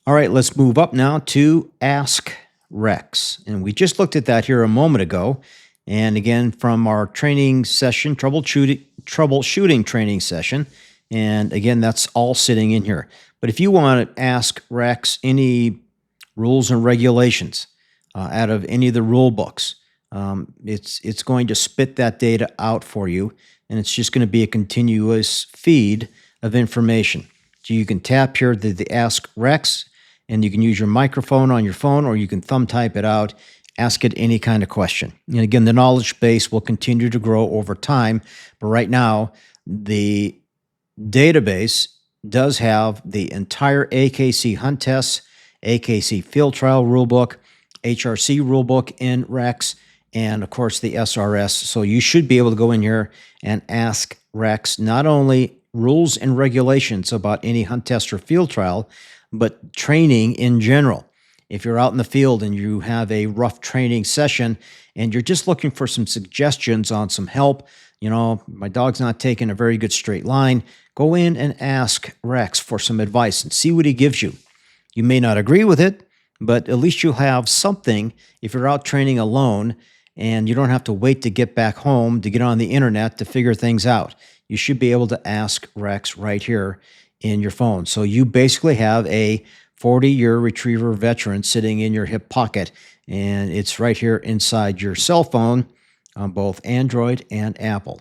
All right, let's move up now to Ask Rex. And we just looked at that here a moment ago. And again, from our training session, troubleshooting training session. And again, that's all sitting in here. But if you want to ask Rex any rules and regulations out of any of the rule books, it's going to spit that data out for you. And it's just going to be a continuous feed of information. So you can tap here the Ask Rex, and you can use your microphone on your phone, or you can thumb type it out, ask it any kind of question. And again, the knowledge base will continue to grow over time. But right now, the database does have the entire AKC hunt tests, AKC field trial rulebook, HRC rulebook in Rex, and of course the SRS. So you should be able to go in here and ask Rex not only rules and regulations about any hunt test or field trial, but training in general. If you're out in the field and you have a rough training session and you're just looking for some suggestions on some help, my dog's not taking a very good straight line, go in and ask Rex for some advice and see what he gives you. You may not agree with it, but at least you'll have something if you're out training alone and you don't have to wait to get back home to get on the internet to figure things out. You should be able to ask Rex right here in your phone. So you basically have a 40-year retriever veteran sitting in your hip pocket, and it's right here inside your cell phone on both Android and Apple.